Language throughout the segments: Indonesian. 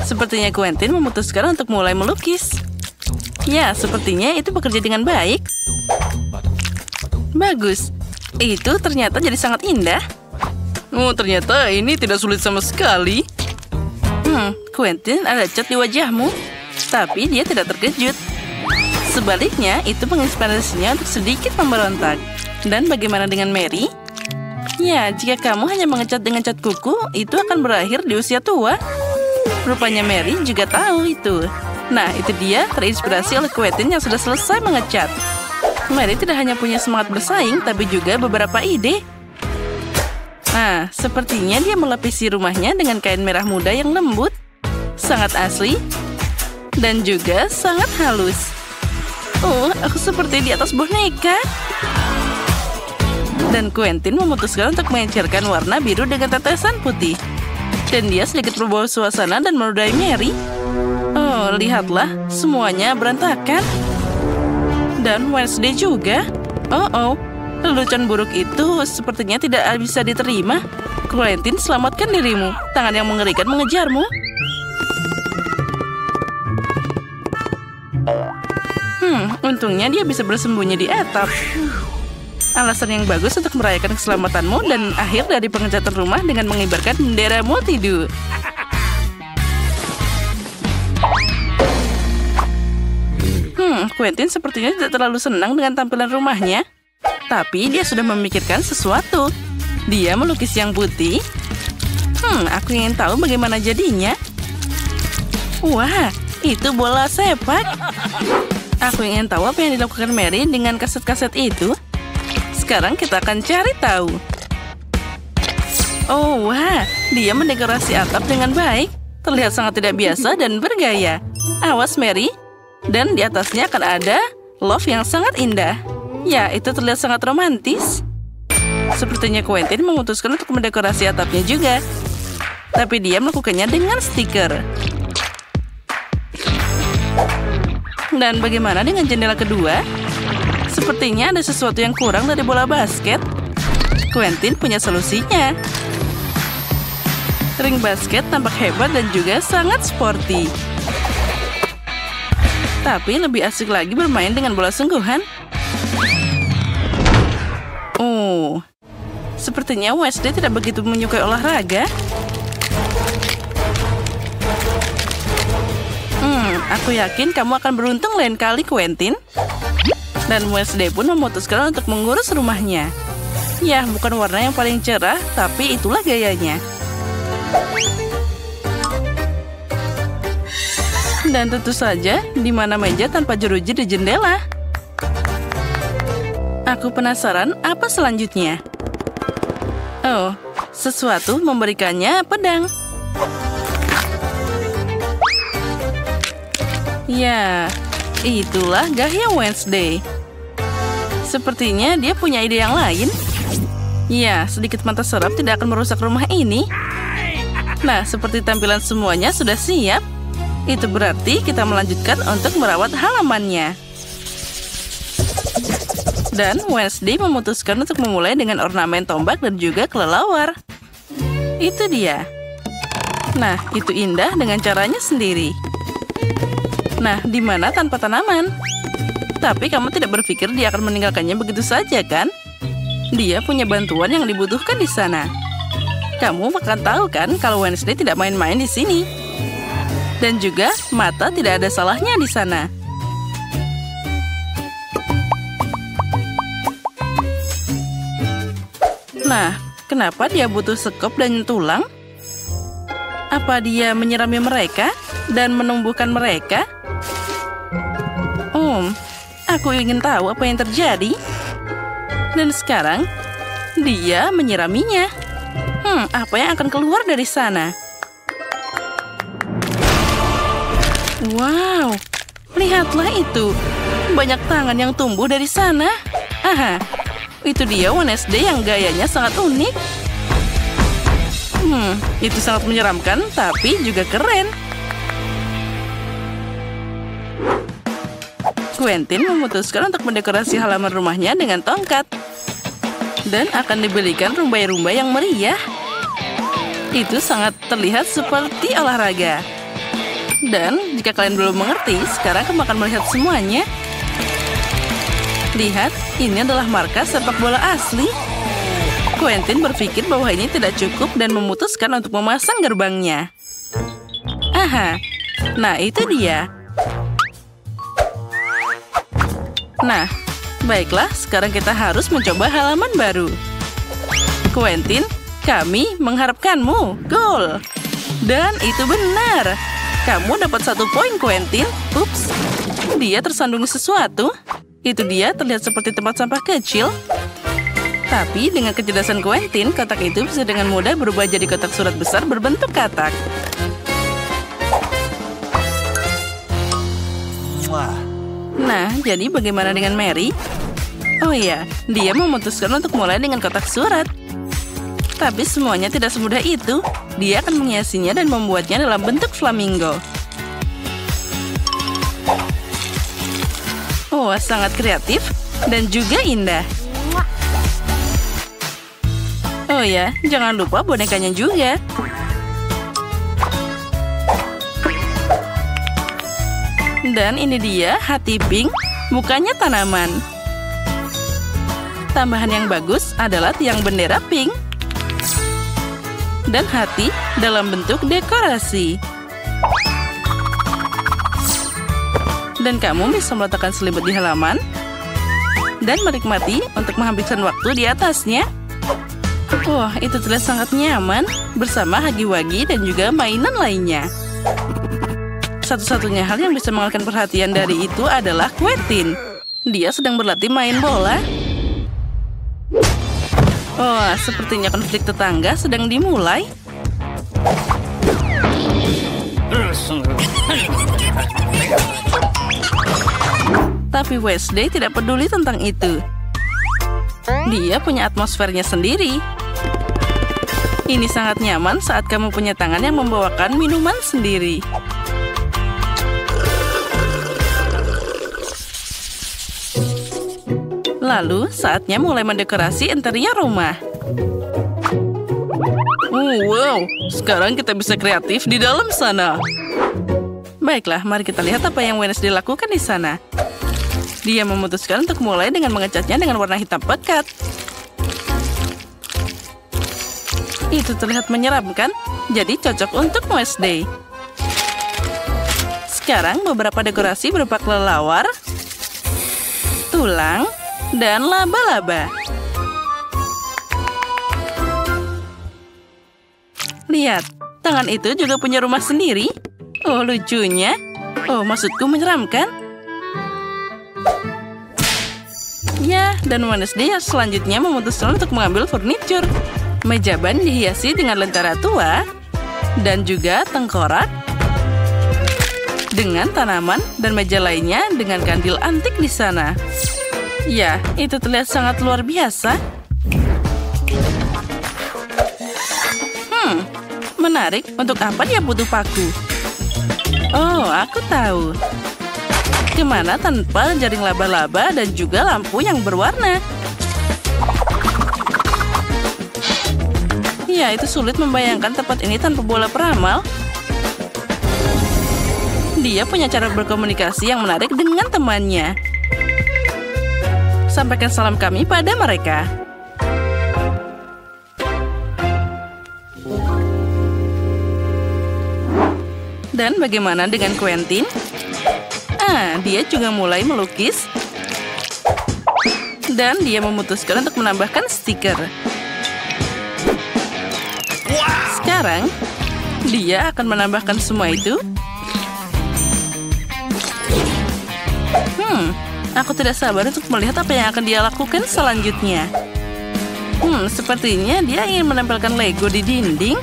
Sepertinya Quentin memutuskan untuk mulai melukis. Ya, sepertinya itu bekerja dengan baik. Bagus. Itu ternyata jadi sangat indah. Oh, ternyata ini tidak sulit sama sekali. Quentin, ada cat di wajahmu. Tapi dia tidak terkejut. Sebaliknya, itu menginspirasinya untuk sedikit memberontak. Dan bagaimana dengan Mary? Ya, jika kamu hanya mengecat dengan cat kuku, itu akan berakhir di usia tua. Rupanya Mary juga tahu itu. Nah, itu dia terinspirasi oleh Quentin yang sudah selesai mengecat. Mary tidak hanya punya semangat bersaing, tapi juga beberapa ide. Nah, sepertinya dia melapisi rumahnya dengan kain merah muda yang lembut, sangat asli, dan juga sangat halus. Oh, aku seperti di atas boneka. Dan Quentin memutuskan untuk mengecerkan warna biru dengan tetesan putih. Dan dia sedikit berbau suasana dan menodai Mary. Oh, lihatlah, semuanya berantakan. Dan Wednesday juga. Oh, lelucon buruk itu sepertinya tidak bisa diterima. Quentin, selamatkan dirimu. Tangan yang mengerikan mengejarmu. Untungnya dia bisa bersembunyi di atap. Alasan yang bagus untuk merayakan keselamatanmu dan akhir dari pengecatan rumah dengan mengibarkan bendera multidu. Quentin sepertinya tidak terlalu senang dengan tampilan rumahnya. Tapi dia sudah memikirkan sesuatu. Dia melukis yang putih. Aku ingin tahu bagaimana jadinya. Wah, itu bola sepak. Aku ingin tahu apa yang dilakukan Mary dengan kaset-kaset itu. Sekarang kita akan cari tahu. Oh, wah, dia mendekorasi atap dengan baik. Terlihat sangat tidak biasa dan bergaya. Awas, Mary. Dan di atasnya akan ada love yang sangat indah. Ya, itu terlihat sangat romantis. Sepertinya Quentin memutuskan untuk mendekorasi atapnya juga. Tapi dia melakukannya dengan stiker. Dan bagaimana dengan jendela kedua? Sepertinya ada sesuatu yang kurang dari bola basket. Quentin punya solusinya. Ring basket tampak hebat dan juga sangat sporty. Tapi lebih asik lagi bermain dengan bola sungguhan. Oh, sepertinya Wednesday tidak begitu menyukai olahraga. Aku yakin kamu akan beruntung lain kali, Quentin. Dan Wednesday pun memutuskan untuk mengurus rumahnya. Ya, bukan warna yang paling cerah, tapi itulah gayanya. Dan tentu saja, di mana meja tanpa jeruji di jendela. Aku penasaran apa selanjutnya. Oh, sesuatu memberikannya pedang. Ya, itulah gaya Wednesday. Sepertinya dia punya ide yang lain. Ya, sedikit mata serap tidak akan merusak rumah ini. Nah, seperti tampilan semuanya sudah siap. Itu berarti kita melanjutkan untuk merawat halamannya. Dan Wednesday memutuskan untuk memulai dengan ornamen tombak dan juga kelelawar. Itu dia. Nah, itu indah dengan caranya sendiri. Nah, di mana tanpa tanaman? Tapi kamu tidak berpikir dia akan meninggalkannya begitu saja, kan? Dia punya bantuan yang dibutuhkan di sana. Kamu akan tahu kan kalau Wednesday tidak main-main di sini. Dan juga mata tidak ada salahnya di sana. Nah, kenapa dia butuh sekop dan tulang? Apa dia menyirami mereka dan menumbuhkan mereka? Aku ingin tahu apa yang terjadi. Dan sekarang, dia menyiraminya. Apa yang akan keluar dari sana? Wow, lihatlah itu. Banyak tangan yang tumbuh dari sana. Aha, itu dia Wednesday yang gayanya sangat unik. Itu sangat menyeramkan, tapi juga keren. Quentin memutuskan untuk mendekorasi halaman rumahnya dengan tongkat. Dan akan dibelikan rumbai-rumbai yang meriah. Itu sangat terlihat seperti olahraga. Dan jika kalian belum mengerti, sekarang kamu akan melihat semuanya. Lihat, ini adalah markas sepak bola asli. Quentin berpikir bahwa ini tidak cukup dan memutuskan untuk memasang gerbangnya. Aha, nah itu dia. Nah, baiklah, sekarang kita harus mencoba halaman baru. Quentin, kami mengharapkanmu. Gol! Dan itu benar. Kamu dapat 1 poin, Quentin. Ups, dia tersandung sesuatu. Itu dia terlihat seperti tempat sampah kecil. Tapi dengan kecerdasan Quentin, kotak itu bisa dengan mudah berubah jadi kotak surat besar berbentuk katak. Nah, jadi bagaimana dengan Mary? Oh iya, dia memutuskan untuk mulai dengan kotak surat. Tapi semuanya tidak semudah itu. Dia akan menghiasinya dan membuatnya dalam bentuk flamingo. Oh, sangat kreatif dan juga indah. Oh ya, jangan lupa bonekanya juga. Dan ini dia hati pink, mukanya tanaman. Tambahan yang bagus adalah tiang bendera pink. Dan hati dalam bentuk dekorasi. Dan kamu bisa meletakkan selimut di halaman dan menikmati untuk menghabiskan waktu di atasnya. Wah, itu terlihat sangat nyaman bersama hagi-wagi dan juga mainan lainnya. Satu-satunya hal yang bisa mengalihkan perhatian dari itu adalah Quentin. Dia sedang berlatih main bola. Oh, sepertinya konflik tetangga sedang dimulai. Tapi Wednesday tidak peduli tentang itu. Dia punya atmosfernya sendiri. Ini sangat nyaman saat kamu punya tangan yang membawakan minuman sendiri. Lalu, saatnya mulai mendekorasi interior rumah. Wow, sekarang kita bisa kreatif di dalam sana. Baiklah, mari kita lihat apa yang Wednesday lakukan di sana. Dia memutuskan untuk mulai dengan mengecatnya dengan warna hitam pekat. Itu terlihat menyeramkan, jadi cocok untuk Wednesday. Sekarang beberapa dekorasi berupa kelelawar, tulang, dan laba-laba. Lihat, tangan itu juga punya rumah sendiri. Oh, lucunya. Oh, maksudku menyeramkan. Ya, dan Wednesday selanjutnya memutuskan untuk mengambil furniture. Meja ban dihiasi dengan lentera tua, dan juga tengkorak, dengan tanaman dan meja lainnya dengan kandil antik di sana. Ya, itu terlihat sangat luar biasa. Menarik. Untuk apa dia butuh paku? Oh, aku tahu. Kemana tanpa jaring laba-laba dan juga lampu yang berwarna? Ya, itu sulit membayangkan tempat ini tanpa bola peramal. Dia punya cara berkomunikasi yang menarik dengan temannya. Sampaikan salam kami pada mereka. Dan bagaimana dengan Quentin? Dia juga mulai melukis. Dan dia memutuskan untuk menambahkan stiker. Sekarang, dia akan menambahkan semua itu. Aku tidak sabar untuk melihat apa yang akan dia lakukan selanjutnya. Sepertinya dia ingin menempelkan Lego di dinding.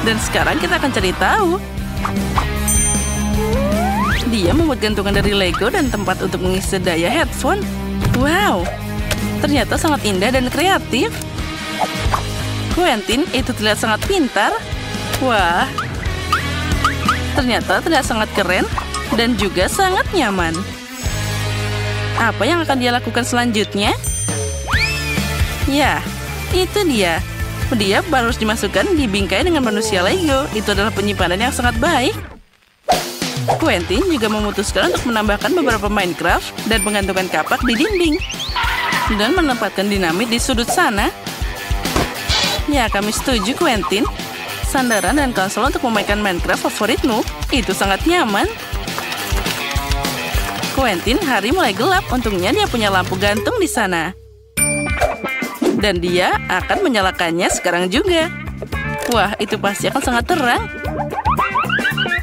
Dan sekarang kita akan cari tahu. Dia membuat gantungan dari Lego dan tempat untuk mengisi daya headphone. Wow, ternyata sangat indah dan kreatif. Quentin itu terlihat sangat pintar. Wah, ternyata terlihat sangat keren dan juga sangat nyaman. Apa yang akan dia lakukan selanjutnya? Ya, itu dia. Dia harus dimasukkan di bingkai dengan manusia Lego. Itu adalah penyimpanan yang sangat baik. Quentin juga memutuskan untuk menambahkan beberapa Minecraft dan menggantungkan kapak di dinding. Dan menempatkan dinamit di sudut sana. Ya, kami setuju, Quentin. Sandaran dan konsol untuk memainkan Minecraft favoritmu itu sangat nyaman. Quentin, hari mulai gelap. Untungnya dia punya lampu gantung di sana. Dan dia akan menyalakannya sekarang juga. Wah, itu pasti akan sangat terang.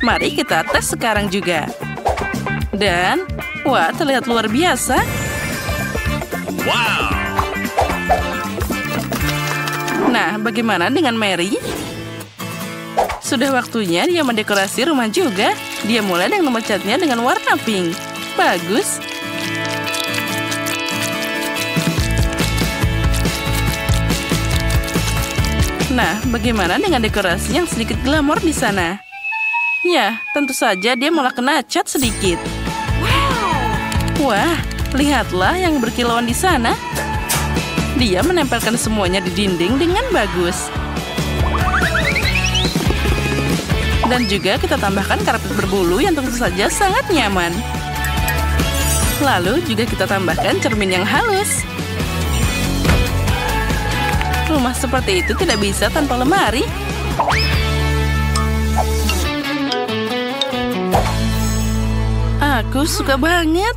Mari kita tes sekarang juga. Dan, wah, terlihat luar biasa. Wow! Nah, bagaimana dengan Mary? Sudah waktunya dia mendekorasi rumah juga. Dia mulai dengan memecatnya dengan warna pink. Bagus. Nah, bagaimana dengan dekorasi yang sedikit glamor di sana? Ya, tentu saja dia malah kena cat sedikit. Wah, lihatlah yang berkilauan di sana. Dia menempelkan semuanya di dinding dengan bagus. Dan juga kita tambahkan karpet berbulu yang tentu saja sangat nyaman. Lalu juga kita tambahkan cermin yang halus. Rumah seperti itu tidak bisa tanpa lemari. Aku suka banget.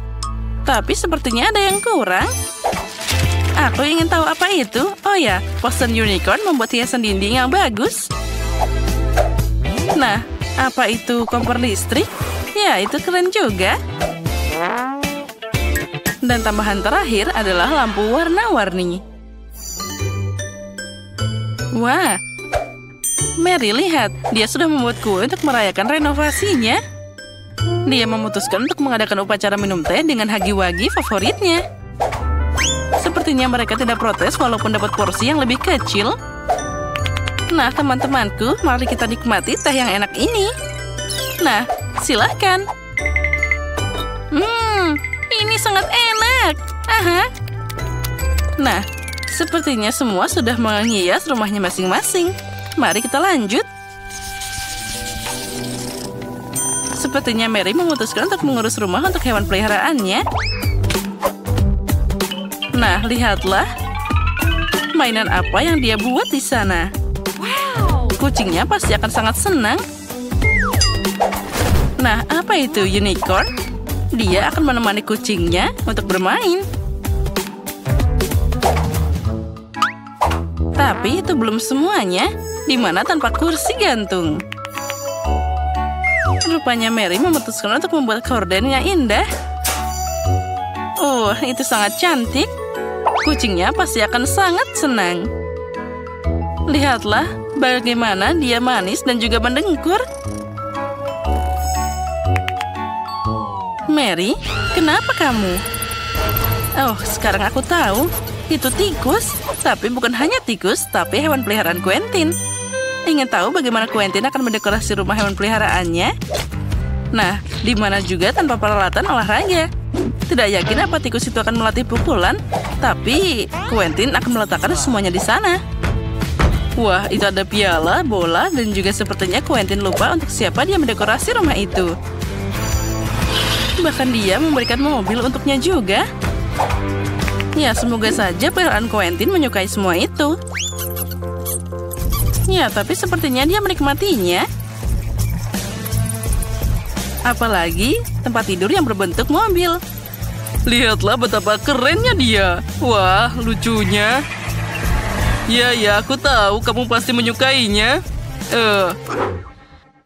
Tapi sepertinya ada yang kurang. Aku ingin tahu apa itu. Oh ya, poster unicorn membuat hiasan dinding yang bagus. Nah, apa itu kompor listrik? Ya, itu keren juga. Dan tambahan terakhir adalah lampu warna-warni. Wah, Mary, lihat. Dia sudah membuat kue untuk merayakan renovasinya. Dia memutuskan untuk mengadakan upacara minum teh dengan hagi-wagi favoritnya. Sepertinya mereka tidak protes walaupun dapat porsi yang lebih kecil. Nah, teman-temanku, mari kita nikmati teh yang enak ini. Nah, silahkan. Ini sangat enak. Aha. Nah, sepertinya semua sudah menghias rumahnya masing-masing. Mari kita lanjut. Sepertinya Mary memutuskan untuk mengurus rumah untuk hewan peliharaannya. Nah, lihatlah. Mainan apa yang dia buat di sana. Kucingnya pasti akan sangat senang. Nah, apa itu unicorn? Dia akan menemani kucingnya untuk bermain. Tapi itu belum semuanya. Di mana tanpa kursi gantung. Rupanya Mary memutuskan untuk membuat gorden yang indah. Oh, itu sangat cantik. Kucingnya pasti akan sangat senang. Lihatlah bagaimana dia manis dan juga mendengkur. Mary, kenapa kamu? Oh, sekarang aku tahu. Itu tikus. Tapi bukan hanya tikus, tapi hewan peliharaan Quentin. Ingin tahu bagaimana Quentin akan mendekorasi rumah hewan peliharaannya? Nah, di mana juga tanpa peralatan olahraga. Tidak yakin apa tikus itu akan melatih pukulan, tapi Quentin akan meletakkan semuanya di sana. Wah, itu ada piala, bola, dan juga sepertinya Quentin lupa untuk siapa dia mendekorasi rumah itu. Bahkan dia memberikan mobil untuknya juga. Ya, semoga saja peliharaan Quentin menyukai semua itu. Ya, tapi sepertinya dia menikmatinya. Apalagi tempat tidur yang berbentuk mobil. Lihatlah betapa kerennya dia. Wah, lucunya. Ya, aku tahu kamu pasti menyukainya.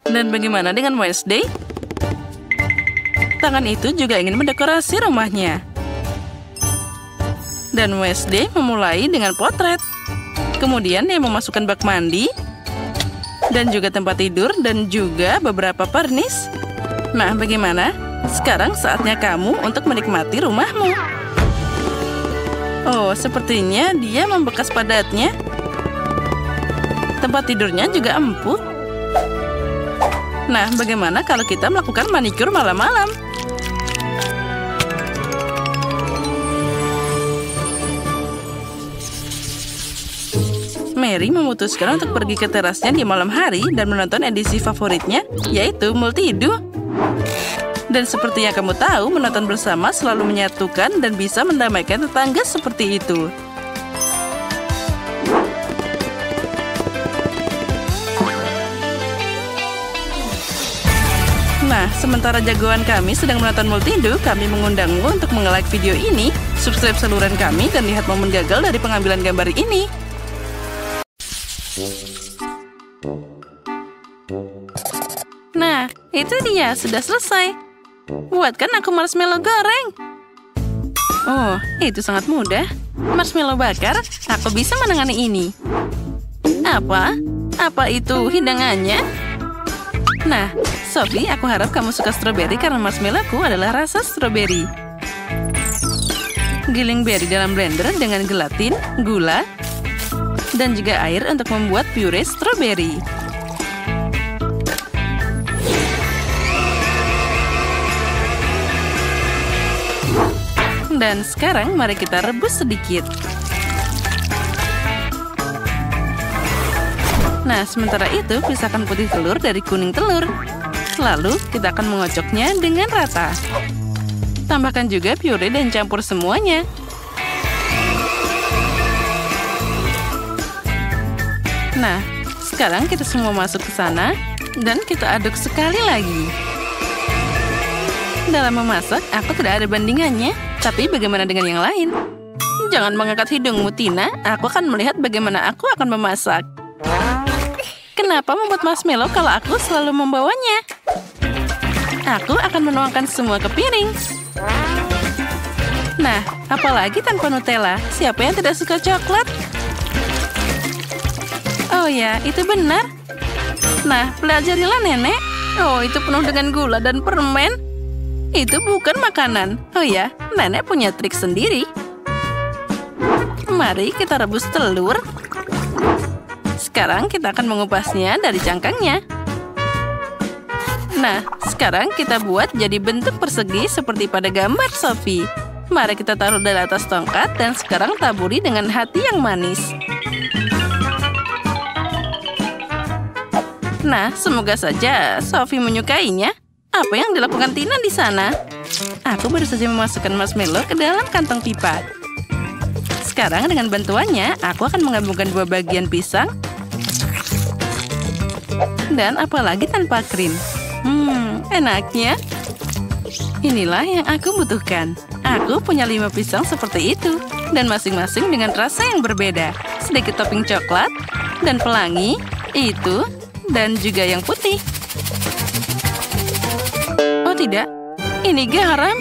Dan bagaimana dengan Wednesday? Tangan itu juga ingin mendekorasi rumahnya. Dan Wednesday memulai dengan potret. Kemudian dia memasukkan bak mandi. Dan juga tempat tidur dan juga beberapa pernis. Nah, bagaimana? Sekarang saatnya kamu untuk menikmati rumahmu. Oh, sepertinya dia membekas padatnya. Tempat tidurnya juga empuk. Nah, bagaimana kalau kita melakukan manikur malam-malam? Mary memutuskan untuk pergi ke terasnya di malam hari dan menonton edisi favoritnya, yaitu Multido. Dan seperti yang kamu tahu, menonton bersama selalu menyatukan dan bisa mendamaikan tetangga seperti itu. Nah, sementara jagoan kami sedang menonton Multindo, kami mengundangmu untuk nge-like video ini, subscribe saluran kami, dan lihat momen gagal dari pengambilan gambar ini. Nah, itu dia, sudah selesai. Buatkan aku marshmallow goreng. Oh, itu sangat mudah. Marshmallow bakar, aku bisa menangani ini. Apa? Apa itu hidangannya? Nah, Sophie, aku harap kamu suka stroberi karena marshmallowku adalah rasa stroberi. Giling beri dalam blender dengan gelatin, gula, dan juga air untuk membuat puree stroberi. Dan sekarang mari kita rebus sedikit. Nah, sementara itu pisahkan putih telur dari kuning telur. Lalu kita akan mengocoknya dengan rata. Tambahkan juga puree dan campur semuanya. Nah, sekarang kita semua masuk ke sana dan kita aduk sekali lagi. Dalam memasak, aku tidak ada bandingannya. Tapi bagaimana dengan yang lain? Jangan mengangkat hidungmu, Tina. Aku akan melihat bagaimana aku akan memasak. Kenapa membuat marshmallow kalau aku selalu membawanya? Aku akan menuangkan semua ke piring. Nah, apalagi tanpa Nutella? Siapa yang tidak suka coklat? Oh ya, itu benar. Nah, pelajarilah nenek. Oh, itu penuh dengan gula dan permen. Itu bukan makanan. Oh ya, nenek punya trik sendiri. Mari kita rebus telur. Sekarang kita akan mengupasnya dari cangkangnya. Nah, sekarang kita buat jadi bentuk persegi seperti pada gambar Sophie. Mari kita taruh dari atas tongkat dan sekarang taburi dengan hati yang manis. Nah, semoga saja Sophie menyukainya. Apa yang dilakukan Tina di sana? Aku baru saja memasukkan marshmallow ke dalam kantong pipa. Sekarang dengan bantuannya, aku akan menggabungkan dua bagian pisang. Dan apalagi tanpa krim. Enaknya. Inilah yang aku butuhkan. Aku punya 5 pisang seperti itu. Dan masing-masing dengan rasa yang berbeda. Sedikit topping coklat, dan pelangi, itu, dan juga yang putih. Oh tidak, ini garam.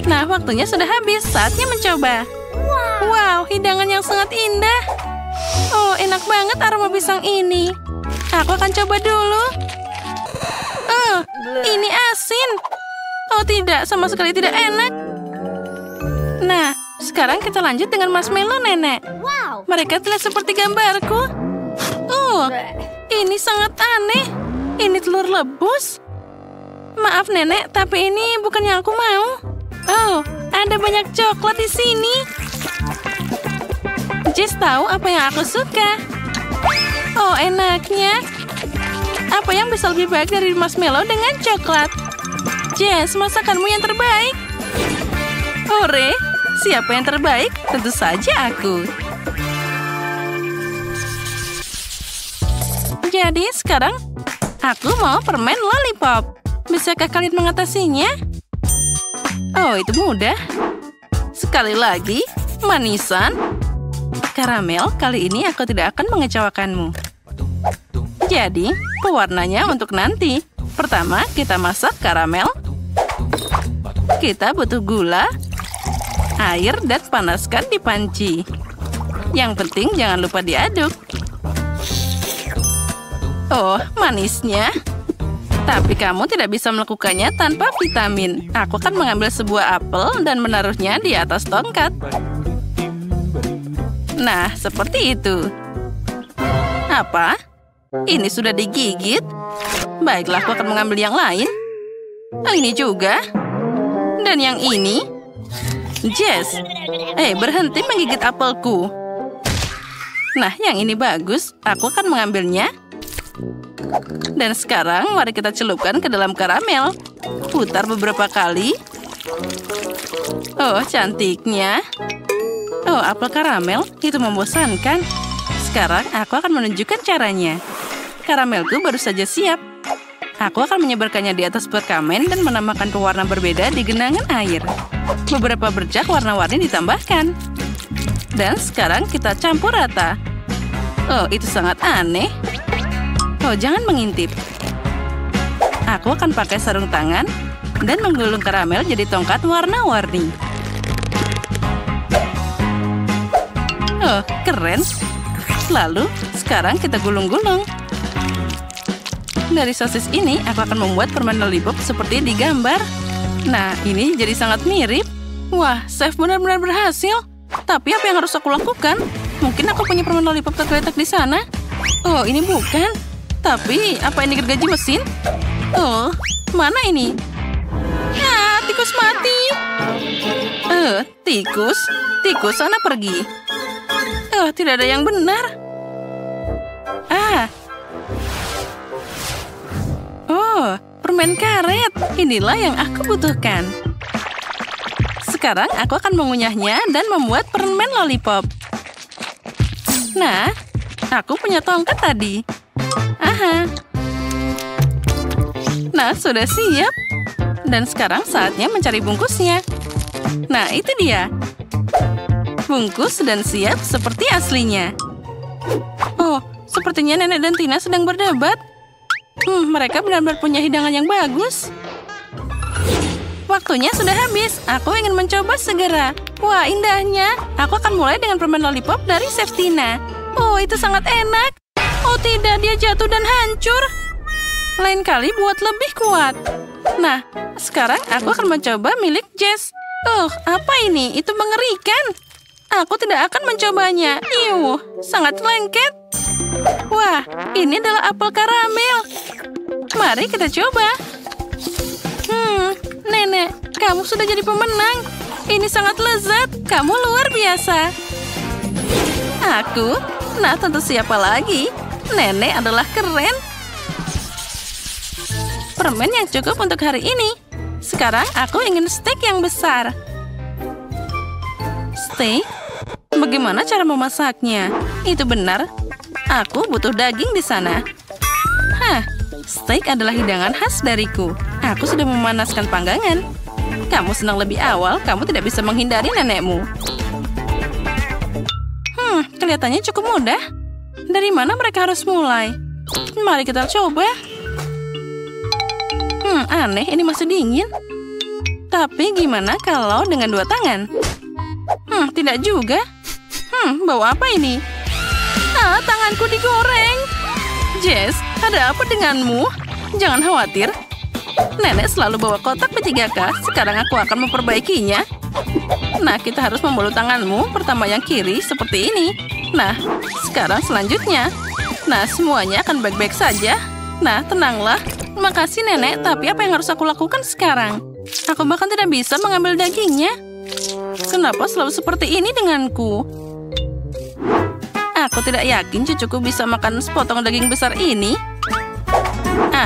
Nah, waktunya sudah habis. Saatnya mencoba. Wow, hidangan yang sangat indah. Oh, enak banget aroma pisang ini. Aku akan coba dulu. Oh, ini asin. Oh tidak, sama sekali tidak enak. Nah, sekarang kita lanjut dengan marshmallow nenek. Mereka terlihat seperti gambarku. Oh, ini sangat aneh. Ini telur lebus. Maaf nenek, tapi ini bukan yang aku mau. Oh, ada banyak coklat di sini. Jess tahu apa yang aku suka. Oh, enaknya. Apa yang bisa lebih baik dari marshmallow dengan coklat? Jess, masakanmu yang terbaik. Hore, siapa yang terbaik? Tentu saja aku. Jadi sekarang aku mau permen lollipop. Bisakah kalian mengatasinya? Oh, itu mudah. Sekali lagi, manisan. Karamel, kali ini aku tidak akan mengecewakanmu. Jadi, pewarnanya untuk nanti. Pertama, kita masak karamel. Kita butuh gula, air, dan panaskan di panci. Yang penting jangan lupa diaduk. Oh, manisnya. Tapi kamu tidak bisa melakukannya tanpa vitamin. Aku akan mengambil sebuah apel dan menaruhnya di atas tongkat. Nah, seperti itu. Apa? Ini sudah digigit? Baiklah, aku akan mengambil yang lain. Oh, ini juga. Dan yang ini. Jess, berhenti menggigit apelku. Nah, yang ini bagus. Aku akan mengambilnya. Dan sekarang mari kita celupkan ke dalam karamel. Putar beberapa kali. Oh, cantiknya. Oh, apel karamel itu membosankan. Sekarang aku akan menunjukkan caranya. Karamelku baru saja siap. Aku akan menyebarkannya di atas perkamen dan menambahkan pewarna berbeda di genangan air. Beberapa bercak warna-warni ditambahkan. Dan sekarang kita campur rata. Oh, itu sangat aneh. Oh, jangan mengintip. Aku akan pakai sarung tangan dan menggulung karamel jadi tongkat warna-warni. Oh, keren. Lalu, sekarang kita gulung-gulung. Dari sosis ini, aku akan membuat permen lollipop seperti di gambar. Nah, ini jadi sangat mirip. Wah, chef benar-benar berhasil. Tapi apa yang harus aku lakukan? Mungkin aku punya permen lollipop tergeletak di sana. Oh, ini bukan. Tapi, apa ini gergaji mesin? Oh, mana ini? Ah, tikus mati. Tikus? Tikus, sana pergi. Tidak ada yang benar. Oh, permen karet. Inilah yang aku butuhkan. Sekarang aku akan mengunyahnya dan membuat permen lollipop. Nah, aku punya tongkat tadi. Aha. Nah, sudah siap. Dan sekarang saatnya mencari bungkusnya. Nah, itu dia. Bungkus dan siap seperti aslinya. Oh, sepertinya Nenek dan Tina sedang berdebat. Mereka benar-benar punya hidangan yang bagus. Waktunya sudah habis. Aku ingin mencoba segera. Wah, indahnya. Aku akan mulai dengan permen lollipop dari Chef Tina. Oh, itu sangat enak. Oh tidak, dia jatuh dan hancur. Lain kali buat lebih kuat. Nah, sekarang aku akan mencoba milik Jess. Oh, apa ini? Itu mengerikan. Aku tidak akan mencobanya. Iuh, sangat lengket. Wah, ini adalah apel karamel. Mari kita coba. Nenek, kamu sudah jadi pemenang. Ini sangat lezat. Kamu luar biasa. Aku? Nah, tentu siapa lagi? Nenek adalah keren. Permen yang cukup untuk hari ini. Sekarang aku ingin steak yang besar. Steak? Bagaimana cara memasaknya? Itu benar. Aku butuh daging di sana. Steak adalah hidangan khas dariku. Aku sudah memanaskan panggangan. Kamu senang lebih awal, kamu tidak bisa menghindari nenekmu. Kelihatannya cukup mudah. Dari mana mereka harus mulai? Mari kita coba. Aneh, ini masih dingin. Tapi gimana kalau dengan 2 tangan? Tidak juga. Bawa apa ini? Tanganku digoreng. Jess, ada apa denganmu? Jangan khawatir. Nenek selalu bawa kotak P3K. Sekarang aku akan memperbaikinya. Nah, kita harus membalut tanganmu. Pertama yang kiri, seperti ini. Nah, sekarang selanjutnya. Nah, semuanya akan baik-baik saja. Nah, tenanglah. Makasih, Nenek. Tapi apa yang harus aku lakukan sekarang? Aku bahkan tidak bisa mengambil dagingnya. Kenapa selalu seperti ini denganku? Aku tidak yakin cucuku bisa makan sepotong daging besar ini.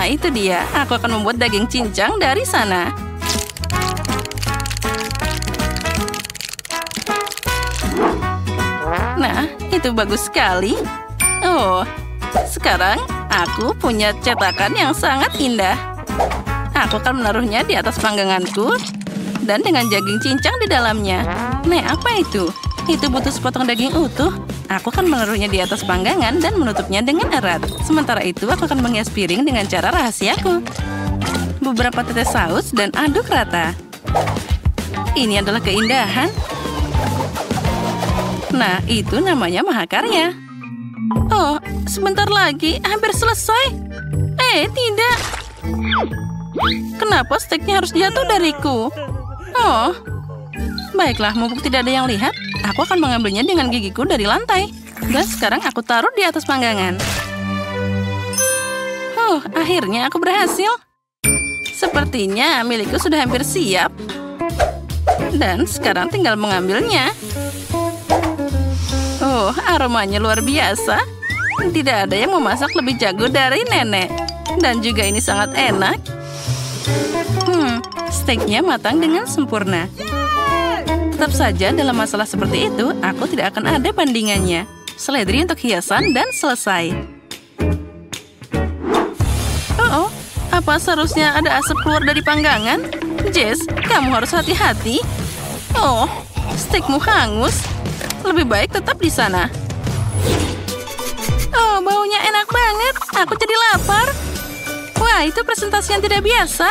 Itu dia. Aku akan membuat daging cincang dari sana. Nah, itu bagus sekali. Oh, sekarang aku punya cetakan yang sangat indah. Aku akan menaruhnya di atas pangganganku dan dengan daging cincang di dalamnya. Nah, apa itu? Itu butuh sepotong daging utuh. Aku akan menaruhnya di atas panggangan dan menutupnya dengan erat. Sementara itu, aku akan menghias piring dengan cara rahasiaku. Beberapa tetes saus dan aduk rata. Ini adalah keindahan. Nah, itu namanya mahakarya. Oh, sebentar lagi. Hampir selesai. Tidak. Kenapa steaknya harus jatuh dariku? Oh, baiklah, mumpung tidak ada yang lihat. Aku akan mengambilnya dengan gigiku dari lantai. Dan sekarang aku taruh di atas panggangan. Akhirnya aku berhasil. Sepertinya milikku sudah hampir siap. Dan sekarang tinggal mengambilnya. Aromanya luar biasa. Tidak ada yang memasak lebih jago dari nenek. Dan juga ini sangat enak. Steaknya matang dengan sempurna. Tetap saja dalam masalah seperti itu, aku tidak akan ada bandingannya. Seledri untuk hiasan dan selesai. Oh, apa seharusnya ada asap keluar dari panggangan? Jess, kamu harus hati-hati. Oh, steakmu hangus. Lebih baik tetap di sana. Oh, baunya enak banget. Aku jadi lapar. Wah, itu presentasi yang tidak biasa.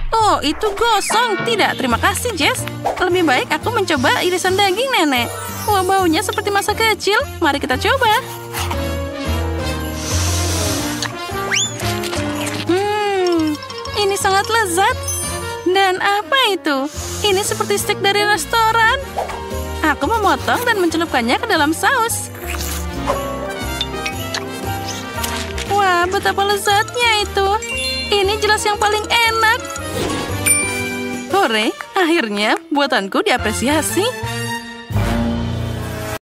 Oh, itu gosong. Tidak, terima kasih, Jess. Lebih baik aku mencoba irisan daging nenek. Wah, baunya seperti masa kecil. Mari kita coba. Ini sangat lezat. Dan apa itu? Ini seperti steak dari restoran. Aku memotong dan mencelupkannya ke dalam saus. Wah, betapa lezatnya itu. Ini jelas yang paling enak. Hore, akhirnya buatanku diapresiasi.